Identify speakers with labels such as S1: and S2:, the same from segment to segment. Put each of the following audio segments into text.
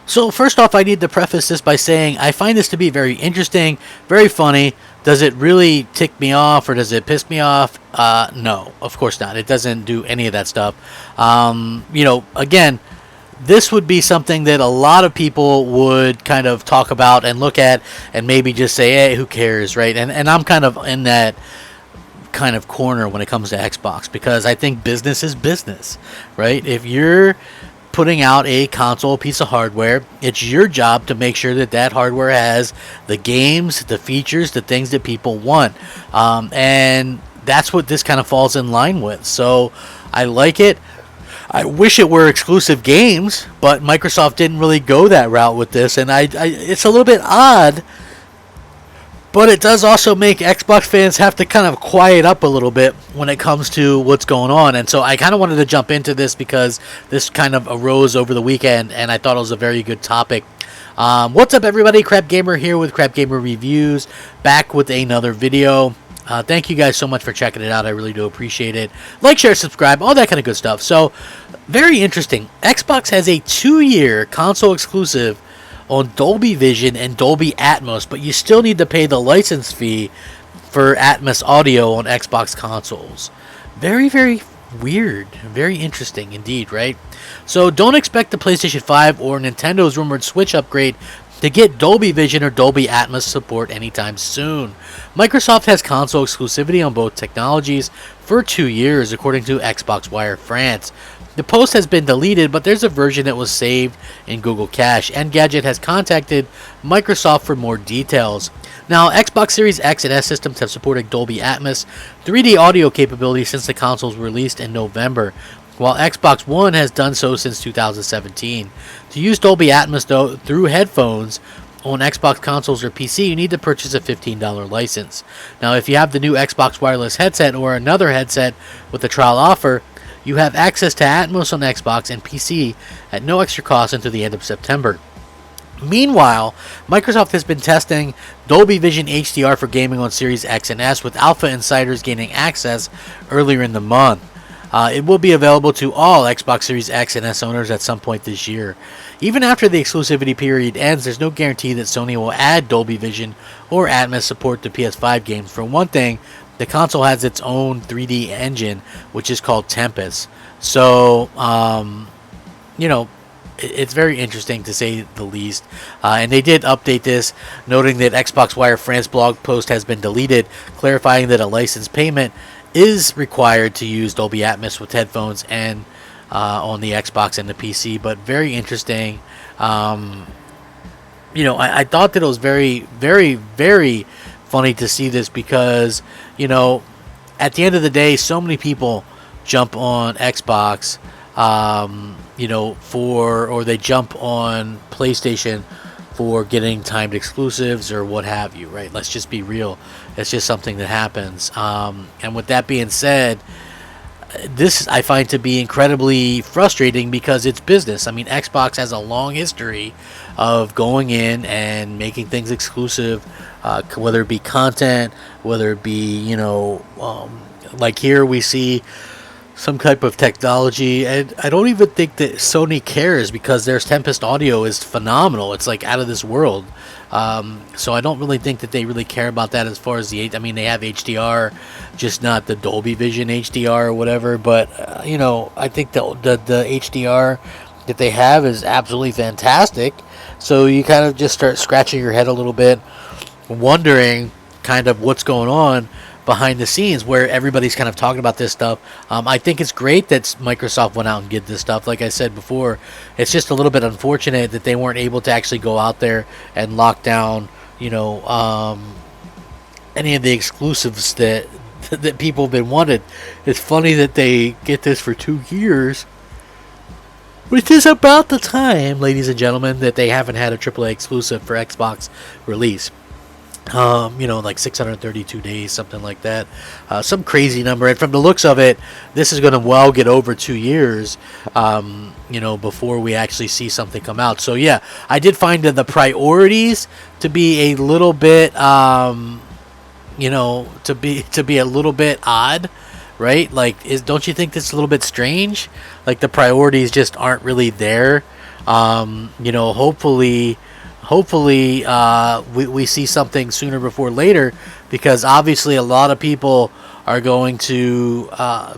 S1: So first off, I need to preface this by saying I find this to be very interesting, very funny. Does it really tick me off or does it piss me off? No, of course not. It doesn't do any of that stuff. Again, this would be something that a lot of people would kind of talk about and look at and maybe just say, hey, who cares, right? And I'm kind of in that kind of corner when it comes to Xbox because I think business is business, right? If you're putting out a console piece of hardware, it's your job to make sure that that hardware has the games, the features, the things that people want. And that's what this kind of falls in line with. So I like it. I wish it were exclusive games, but Microsoft didn't really go that route with this. And it's a little bit odd, but it does also make Xbox fans have to kind of quiet up a little bit when it comes to what's going on. And so I kind of wanted to jump into this because this kind of arose over the weekend, and I thought it was a very good topic. What's up, everybody? Crapgamer here with Crapgamer Reviews, back with another video. Thank you guys so much for checking it out. I really do appreciate it. Like, share, subscribe, all that kind of good stuff. So, very interesting. Xbox has a 2-year console exclusive on Dolby Vision and Dolby Atmos, but you still need to pay the license fee for Atmos audio on Xbox consoles. Very, very weird. Very interesting indeed, right? So don't expect the PlayStation 5 or Nintendo's rumored Switch upgrade to get Dolby Vision or Dolby Atmos support anytime soon. Microsoft has console exclusivity on both technologies for 2 years, according to Xbox Wire France. The post has been deleted, but there's a version that was saved in Google Cache. Engadget has contacted Microsoft for more details. Now, Xbox Series X and S systems have supported Dolby Atmos 3D audio capability since the consoles were released in November, while Xbox One has done so since 2017. To use Dolby Atmos, though, through headphones on Xbox consoles or PC, you need to purchase a $15 license. Now, if you have the new Xbox wireless headset or another headset with a trial offer, you have access to Atmos on Xbox and PC at no extra cost until the end of September. Meanwhile, Microsoft has been testing Dolby Vision HDR for gaming on Series X and S, with alpha insiders gaining access earlier in the month. It will be available to all Xbox Series X and S owners at some point this year. Even after the exclusivity period ends, there's no guarantee that Sony will add Dolby Vision or Atmos support to PS5 games. For one thing, the console has its own 3D engine, which is called Tempest. So, it's very interesting to say the least. And they did update this, noting that Xbox Wire France blog post has been deleted, clarifying that a license payment is required to use Dolby Atmos with headphones and on the Xbox and the PC. But very interesting. I thought that it was very, very, very funny to see this because, at the end of the day, so many people jump on Xbox, or they jump on PlayStation for getting timed exclusives or what have you, right? Let's just be real. It's just something that happens. And with that being said, this I find to be incredibly frustrating because it's business. I mean, Xbox has a long history of going in and making things exclusive, whether it be content, whether it be, like here we see some type of technology, and I don't even think that Sony cares because their Tempest audio is phenomenal. It's like out of this world. So I don't really think that they really care about that as far as they have HDR, just not the Dolby Vision HDR or whatever. But I think the HDR that they have is absolutely fantastic. So you kind of just start scratching your head a little bit, wondering kind of what's going on behind the scenes where everybody's kind of talking about this stuff. I think it's great that Microsoft went out and did this stuff. Like I said before, it's just a little bit unfortunate that they weren't able to actually go out there and lock down, any of the exclusives that people have been wanted. It's funny that they get this for 2 years, which is about the time, ladies and gentlemen, that they haven't had a AAA exclusive for Xbox release. Like 632 days, something like that. Some crazy number. And from the looks of it, this is going to get over 2 years, before we actually see something come out. So, yeah, I did find that the priorities to be a little bit, to be a little bit odd, right? Like, don't you think this is a little bit strange? Like, the priorities just aren't really there. Hopefully we see something sooner before later, because obviously a lot of people are going to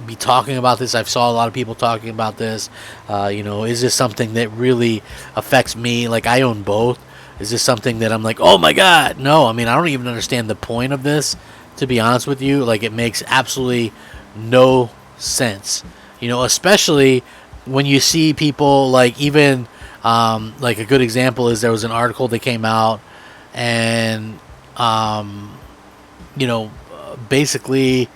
S1: be talking about this. I've saw a lot of people talking about this. Is this something that really affects me? Like, I own both. Is this something that I'm like, oh my god? No, I mean, I don't even understand the point of this, to be honest with you. Like, it makes absolutely no sense. Especially when you see people, like, even like, a good example is there was an article that came out, and basically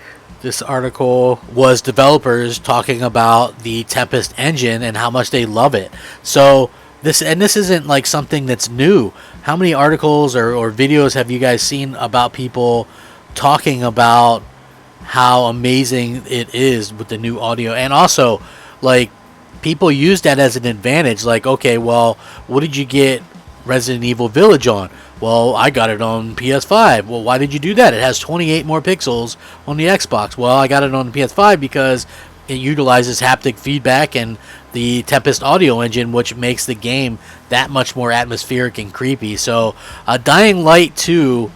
S1: this article was developers talking about the Tempest engine and how much they love it. So this isn't like something that's new. How many articles or videos have you guys seen about people talking about how amazing it is with the new audio? And also, like, people use that as an advantage. Like, okay, well, what did you get Resident Evil Village on? Well, I got it on PS5. Well, why did you do that? It has 28 more pixels on the Xbox. Well, I got it on the PS5 because it utilizes haptic feedback and the Tempest audio engine, which makes the game that much more atmospheric and creepy. So, Dying Light 2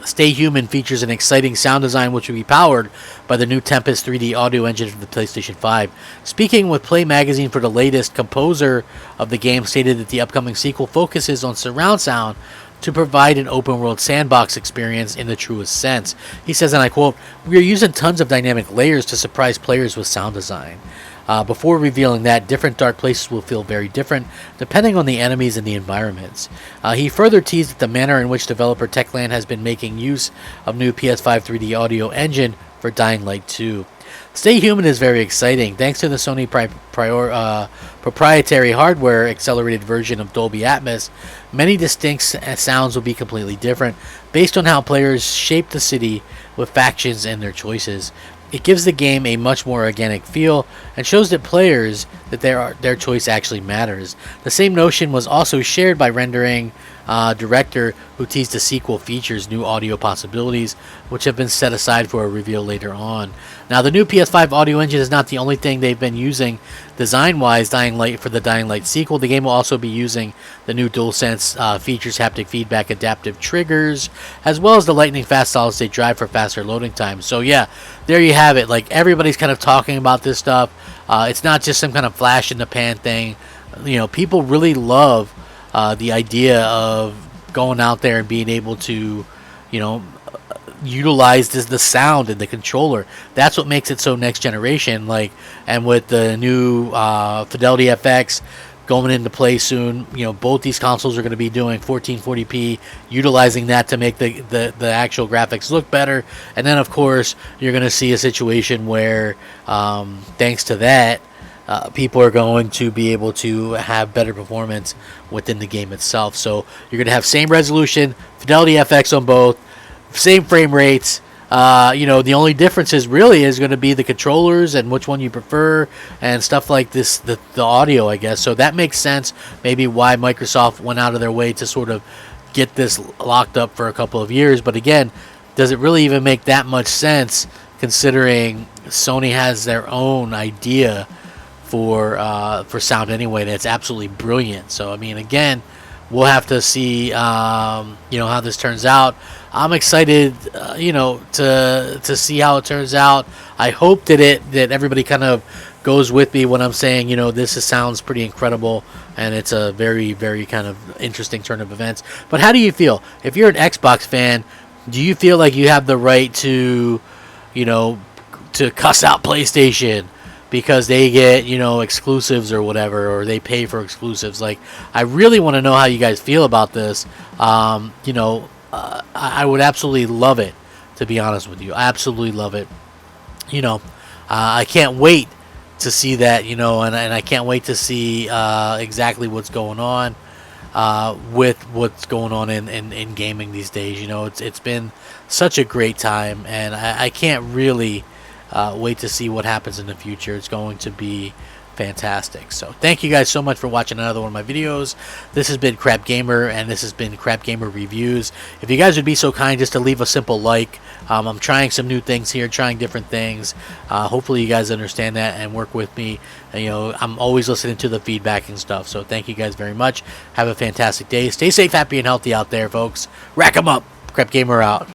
S1: Stay Human features an exciting sound design which will be powered by the new Tempest 3D audio engine for the PlayStation 5. Speaking with Play Magazine for the latest, composer of the game stated that the upcoming sequel focuses on surround sound to provide an open-world sandbox experience in the truest sense. He says, and I quote, "We are using tons of dynamic layers to surprise players with sound design. Before revealing that, different dark places will feel very different depending on the enemies and the environments." He further teased that the manner in which developer Techland has been making use of new PS5 3D audio engine for Dying Light 2. Stay Human is very exciting. Thanks to the Sony proprietary hardware accelerated version of Dolby Atmos, many distinct sounds will be completely different based on how players shape the city with factions and their choices. It gives the game a much more organic feel and shows that players that their choice actually matters. The same notion was also shared by rendering director who teased the sequel features new audio possibilities, which have been set aside for a reveal later on. Now, the new PS5 audio engine is not the only thing they've been using design-wise for the Dying Light sequel. The game will also be using the new DualSense features haptic feedback, adaptive triggers, as well as the lightning-fast solid-state drive for faster loading times. So yeah, there you have it. Like, everybody's kind of talking about this stuff. It's not just some kind of flash-in-the-pan thing. People really love the idea of going out there and being able to, utilize the sound and the controller. That's what makes it so next generation. Like, and with the new Fidelity FX going into play soon, both these consoles are going to be doing 1440p, utilizing that to make the actual graphics look better. And then, of course, you're going to see a situation where, thanks to that, people are going to be able to have better performance within the game itself. So you're going to have same resolution, Fidelity FX on both, same frame rates. The only difference is going to be the controllers and which one you prefer and stuff like this, the audio, I guess. So that makes sense, maybe why Microsoft went out of their way to sort of get this locked up for a couple of years. But again, does it really even make that much sense, considering Sony has their own idea for sound anyway, and it's absolutely brilliant. So I mean, again, we'll have to see how this turns out. I'm excited to see how it turns out. I hope that everybody kind of goes with me when I'm saying this sounds pretty incredible, and it's a very, very kind of interesting turn of events. But how do you feel if you're an Xbox fan? Do you feel like you have the right to cuss out PlayStation because they get, exclusives or whatever, or they pay for exclusives? Like, I really want to know how you guys feel about this. I would absolutely love it, to be honest with you. I absolutely love it. I can't wait to see that, and I can't wait to see exactly what's going on with what's going on in gaming these days. It's been such a great time, and I can't really wait to see what happens in the future. It's going to be fantastic. So thank you guys so much for watching another one of my videos. This has been Crapgamer, and this has been Crapgamer Reviews. If you guys would be so kind just to leave a simple like. I'm trying some new things here, trying different things. Hopefully you guys understand that and work with me. And, you know, I'm always listening to the feedback and stuff. So thank you guys very much. Have a fantastic day. Stay safe, happy, and healthy out there, folks. Rack 'em up. Crapgamer out.